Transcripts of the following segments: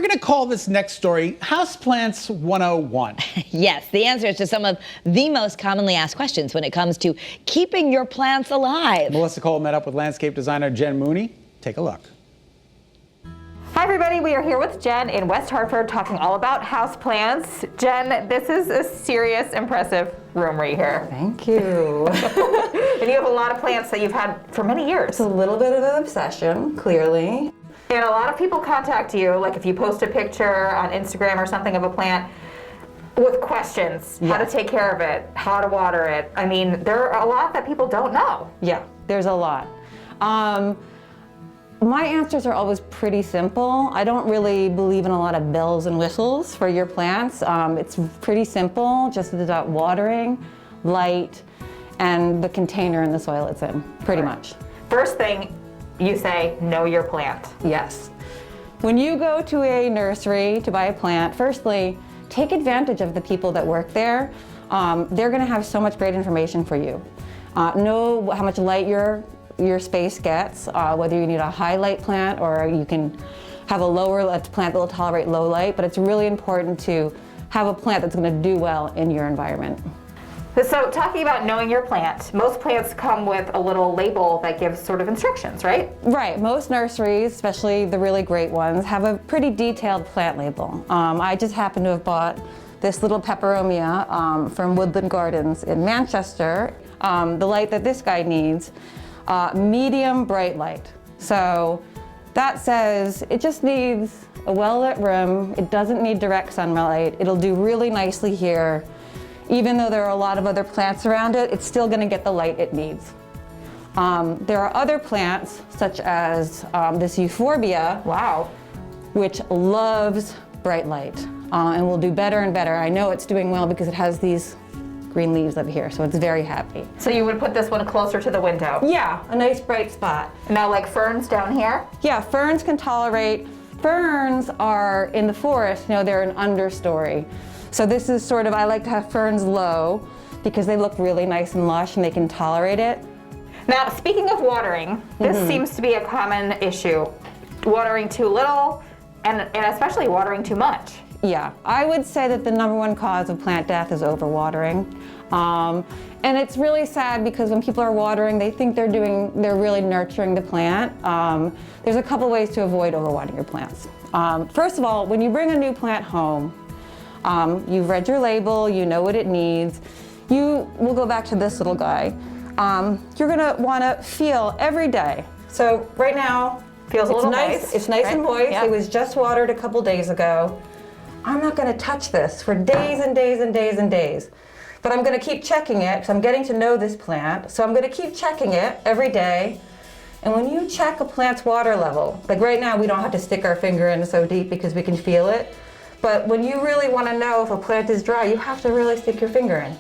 We're going to call this next story Houseplants 101. Yes, the answer is to some of the most commonly asked questions when it comes to keeping your plants alive. Melissa Cole met up with landscape designer Jen Mooney. Take a look. Hi everybody, we are here with Jen in West Hartford talking all about houseplants. Jen, this is a serious, impressive room right here. Thank you. And you have a lot of plants that you've had for many years. It's a little bit of an obsession, clearly. And a lot of people contact you, like if you post a picture on Instagram or something of a plant, with questions, how to take care of it, how to water it. I mean, there are a lot that people don't know. Yeah, there's a lot. My answers are always pretty simple. I don't really believe in a lot of bells and whistles for your plants. It's pretty simple, just about watering, light, and the container and the soil it's in, pretty much. First thing, you say, know your plant. Yes. When you go to a nursery to buy a plant, firstly, take advantage of the people that work there. They're going to have so much great information for you. Know how much light your space gets, whether you need a high light plant or you can have a plant that will tolerate low light, but it's really important to have a plant that's going to do well in your environment. So talking about knowing your plant, most plants come with a little label that gives sort of instructions, right? Right. Most nurseries, especially the really great ones, have a pretty detailed plant label. I just happen to have bought this little peperomia from Woodland Gardens in Manchester. The light that this guy needs, medium bright light. So that says it just needs a well-lit room. It doesn't need direct sunlight. It'll do really nicely here. Even though there are a lot of other plants around it, it's still going to get the light it needs. There are other plants, such as this euphorbia, Wow. which loves bright light and will do better and better. I know it's doing well because it has these green leaves up here, so it's very happy. So you would put this one closer to the window? Yeah, a nice bright spot. Now like ferns down here? Yeah, ferns can tolerate. Ferns are in the forest, they're an understory. So this is sort of, I like to have ferns low because they look really nice and lush and they can tolerate it. Now, speaking of watering, this seems to be a common issue. Watering too little and especially watering too much. Yeah, I would say that the #1 cause of plant death is overwatering. And it's really sad because when people are watering, they think they're really nurturing the plant. There's a couple ways to avoid overwatering your plants. First of all, when you bring a new plant home, you've read your label, you know what it needs. We'll go back to this little guy. You're gonna wanna feel every day. So right now, Feels a little moist. It's nice and moist. Yep. It was just watered a couple days ago. I'm not gonna touch this for days and days and days and days. But I'm gonna keep checking it because I'm getting to know this plant. So I'm gonna keep checking it every day. And when you check a plant's water level, like right now we don't have to stick our finger in so deep because we can feel it. But when you really want to know if a plant is dry, you have to really stick your finger in.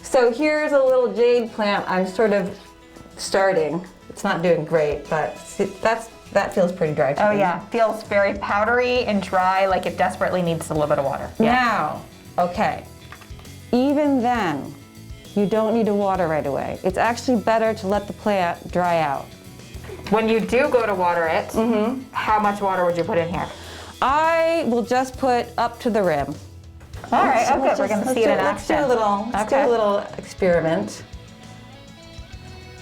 So here's a little jade plant I'm sort of starting. It's not doing great, but that feels pretty dry to me. Oh yeah, feels very powdery and dry, like it desperately needs a little bit of water. Now, okay, even then, you don't need to water right away. It's actually better to let the plant dry out. When you do go to water it, how much water would you put in here? I will just put up to the rim. All right, okay, we're going to see it in Let's do action. let's do a little experiment.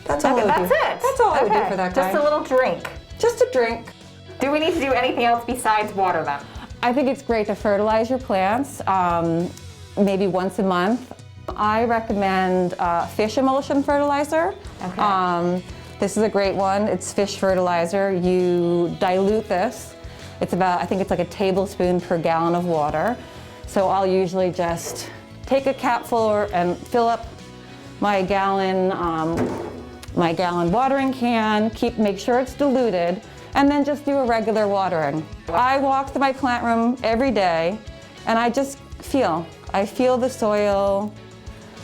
That's all I would do. That's it. That's all I would do for that guy. Just a little drink. Just a drink. Do we need to do anything else besides water them? I think it's great to fertilize your plants, maybe once a month. I recommend fish emulsion fertilizer. Okay. This is a great one. It's fish fertilizer. You dilute this. It's about, I think it's like a tablespoon per gallon of water. So I'll usually just take a capful and fill up my gallon watering can, make sure it's diluted, and then just do a regular watering. I walk through my plant room every day and I just I feel the soil,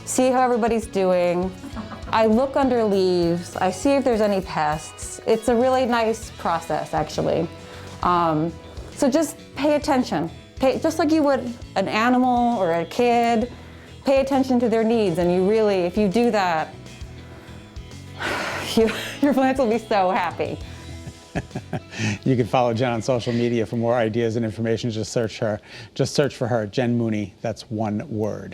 see how everybody's doing. I look under leaves, I see if there's any pests. It's a really nice process actually. So just pay attention. Just like you would an animal or a kid, pay attention to their needs, and you really, if you do that, your plants will be so happy. You can follow Jen on social media for more ideas and information. Just search for her, Jen Mooney. That's one word.